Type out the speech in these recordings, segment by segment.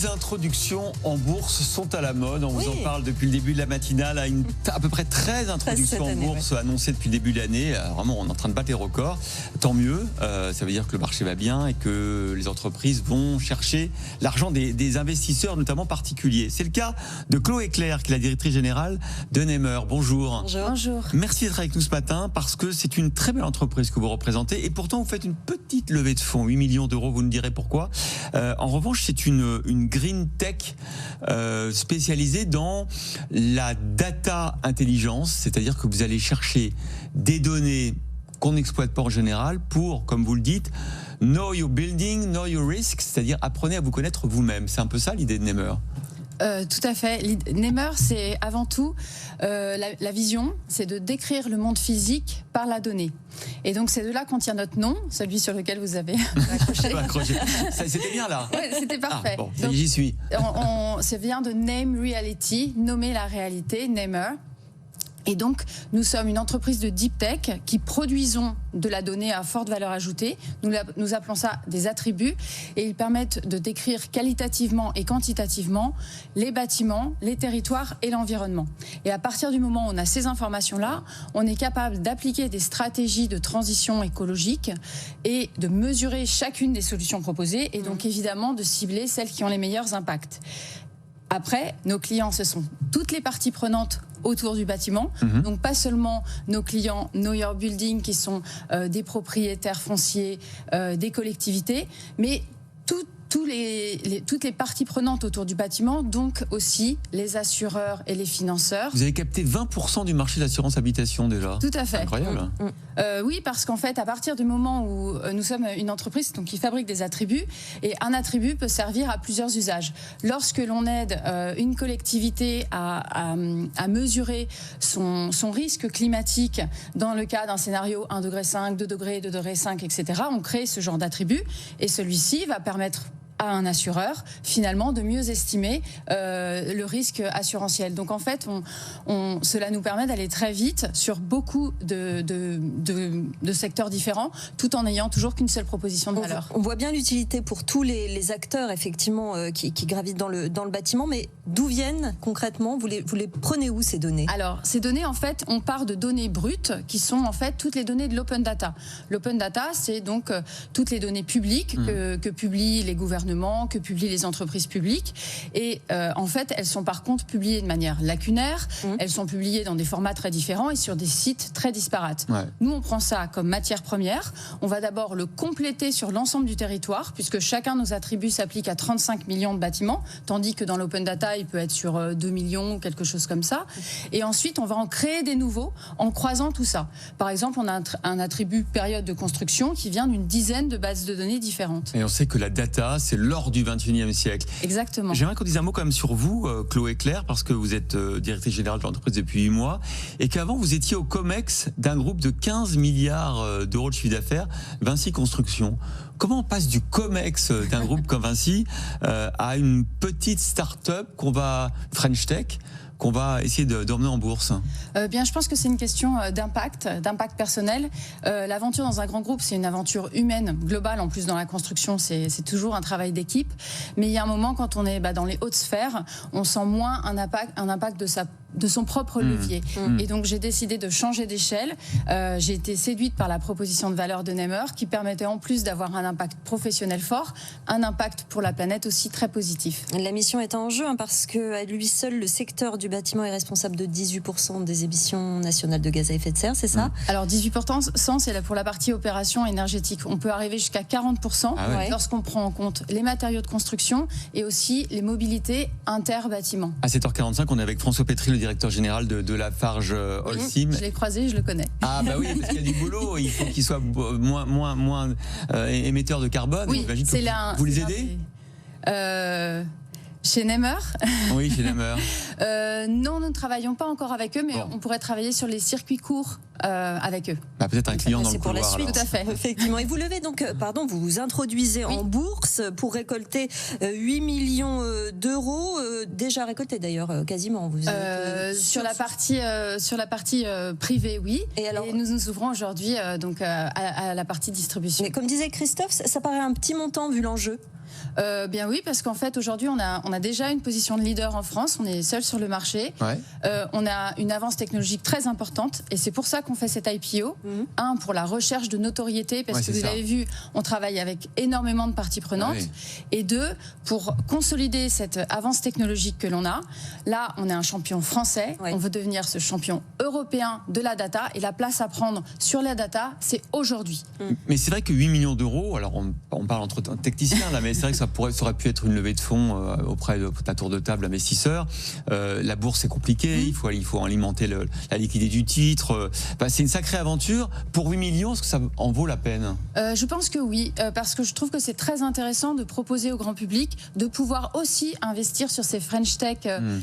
Les introductions en bourse sont à la mode. On vous en parle depuis le début de la matinale. À peu près 13 introductions en bourse annoncées depuis le début de l'année. Vraiment, on est en train de battre les records. Tant mieux. Ça veut dire que le marché va bien et que les entreprises vont chercher l'argent des investisseurs, notamment particuliers. C'est le cas de Chloé Claire, qui est la directrice générale de Nemer. Bonjour. Bonjour. Merci d'être avec nous ce matin parce que c'est une très belle entreprise que vous représentez et pourtant vous faites une petite levée de fonds, 8 millions d'euros, vous nous direz pourquoi. En revanche, c'est une green tech spécialisée dans la data intelligence, c'est-à-dire que vous allez chercher des données qu'on n'exploite pas en général pour, comme vous le dites, know your building, know your risk, c'est-à-dire apprenez à vous connaître vous-même. C'est un peu ça l'idée de Nemer. Tout à fait. Nemer, c'est avant tout la vision, c'est de décrire le monde physique par la donnée. Et donc c'est de là qu'on tient notre nom, celui sur lequel vous avez accroché. C'était bien là. Oui, c'était parfait. Bon, j'y suis. Ça vient de name reality, nommer la réalité, Nemer. Et donc, nous sommes une entreprise de deep tech qui produisons de la donnée à forte valeur ajoutée. Nous appelons ça des attributs et ils permettent de décrire qualitativement et quantitativement les bâtiments, les territoires et l'environnement. Et à partir du moment où on a ces informations-là, on est capable d'appliquer des stratégies de transition écologique et de mesurer chacune des solutions proposées et donc évidemment de cibler celles qui ont les meilleurs impacts. Après, nos clients, ce sont toutes les parties prenantes autour du bâtiment. Donc pas seulement nos clients Know Your Building qui sont des propriétaires fonciers, des collectivités, mais toutes les parties prenantes autour du bâtiment, donc aussi les assureurs et les financeurs. Vous avez capté 20% du marché de l'assurance habitation déjà. Tout à fait. Incroyable. Oui, parce qu'en fait, à partir du moment où nous sommes une entreprise qui fabrique des attributs, et un attribut peut servir à plusieurs usages. Lorsque l'on aide une collectivité à mesurer son risque climatique dans le cas d'un scénario 1,5 degré, 2 degrés, 2,5 degrés, etc., on crée ce genre d'attribut et celui-ci va permettre à un assureur, finalement, de mieux estimer le risque assurantiel. Donc, en fait, cela nous permet d'aller très vite sur beaucoup de secteurs différents, tout en n'ayant toujours qu'une seule proposition de valeur. On voit bien l'utilité pour tous les acteurs, effectivement, qui gravitent dans le bâtiment, mais d'où viennent, concrètement, vous les prenez où, ces données? Alors, ces données, en fait, on part de données brutes, qui sont, en fait, toutes les données de l'open data. L'open data, c'est donc toutes les données publiques que publient les gouvernements, que publient les entreprises publiques. Et en fait, elles sont par contre publiées de manière lacunaire, elles sont publiées dans des formats très différents et sur des sites très disparates. Nous, on prend ça comme matière première. On va d'abord le compléter sur l'ensemble du territoire, puisque chacun de nos attributs s'applique à 35 millions de bâtiments, tandis que dans l'open data, il peut être sur 2 millions ou quelque chose comme ça. Et ensuite, on va en créer des nouveaux en croisant tout ça. Par exemple, on a un attribut période de construction qui vient d'une dizaine de bases de données différentes. Et on sait que la data, c'est l'or du 21e siècle. Exactement. J'aimerais qu'on dise un mot quand même sur vous, Chloé Claire, parce que vous êtes directrice générale de l'entreprise depuis 8 mois, et qu'avant vous étiez au COMEX d'un groupe de 15 milliards d'euros de chiffre d'affaires, Vinci Construction. Comment on passe du COMEX d'un groupe comme Vinci à une petite start-up French Tech, qu'on va essayer d'emmener en bourse? Bien, je pense que c'est une question d'impact personnel. L'aventure dans un grand groupe, c'est une aventure humaine, globale. En plus, dans la construction, c'est toujours un travail d'équipe. Mais il y a un moment, quand on est dans les hautes sphères, on sent moins un impact de son propre levier. Et donc, j'ai décidé de changer d'échelle. J'ai été séduite par la proposition de valeur de Nemer, qui permettait en plus d'avoir un impact professionnel fort, un impact pour la planète aussi très positif. La mission est en jeu, parce qu'à lui seul, le secteur du bâtiment est responsable de 18% des émissions nationales de gaz à effet de serre, c'est ça? Alors 18%, c'est pour la partie opération énergétique. On peut arriver jusqu'à 40% lorsqu'on prend en compte les matériaux de construction et aussi les mobilités inter-bâtiments. À 7h45, on est avec François Pétry, le directeur général de Lafarge Holcim. Je l'ai croisé, je le connais. Ah bah oui, parce qu'il y a du boulot, il faut qu'il soit moins émetteur de carbone. Oui, vous les aidez Chez Nemer? Oui, chez Nemer. Non, nous ne travaillons pas encore avec eux, mais on pourrait travailler sur les circuits courts avec eux. Bah, peut-être un client dans le C'est pour la couloir. suite. alors. Tout à fait. Effectivement. Et vous levez donc, vous vous introduisez en bourse pour récolter 8 millions d'euros, déjà récoltés d'ailleurs, quasiment. Vous êtes, Sur la partie privée, oui. Et alors, nous nous ouvrons aujourd'hui à la partie distribution. mais comme disait Christophe, ça paraît un petit montant vu l'enjeu. Bien oui, parce qu'en fait aujourd'hui on a déjà une position de leader en France, on est seul sur le marché, Ouais. on a une avance technologique très importante et c'est pour ça qu'on fait cet IPO. Un, pour la recherche de notoriété, parce Ouais, que c'est vous ça. avez vu, on travaille avec énormément de parties prenantes. Ouais. Et deux, pour consolider cette avance technologique que l'on a. Là, on est un champion français, Ouais. on veut devenir ce champion européen de la data et la place à prendre sur la data, c'est aujourd'hui. Mais c'est vrai que 8 millions d'euros, alors on parle entre techniciens là, mais c'est vrai que ça aurait pu être une levée de fonds auprès d'un tour de table investisseur. La bourse c'est compliqué, il faut alimenter la liquidité du titre. C'est une sacrée aventure. Pour 8 millions, est-ce que ça en vaut la peine? Je pense que oui, parce que je trouve que c'est très intéressant de proposer au grand public de pouvoir aussi investir sur ces French Tech,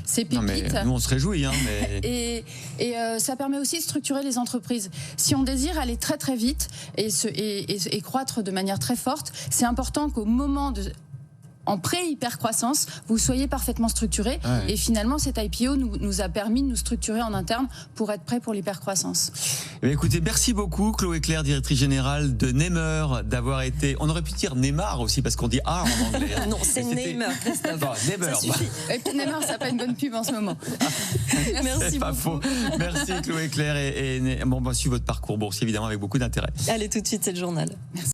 ces Non, pépites. mais nous on se réjouit, hein, mais... Et ça permet aussi de structurer les entreprises. Si on désire aller très très vite et croître de manière très forte, c'est important qu'au moment en pré-hyper-croissance, vous soyez parfaitement structuré. Ouais. Et finalement, cet IPO nous a permis de nous structurer en interne pour être prêt pour l'hyper-croissance. Écoutez, merci beaucoup Chloé Claire, directrice générale de Nemer, d'avoir été... On aurait pu dire Neymar aussi, parce qu'on dit A en anglais. hein. Non, c'est Mais c'était- Neymar, Christophe. Bon, Nemer, Ça suffit. Et puis Neymar, ça n'a pas une bonne pub en ce moment. Merci c'est pas beaucoup. faux. Merci Chloé Claire. Bon, on va suivre votre parcours boursier évidemment avec beaucoup d'intérêt. Allez, tout de suite, c'est le journal. Merci.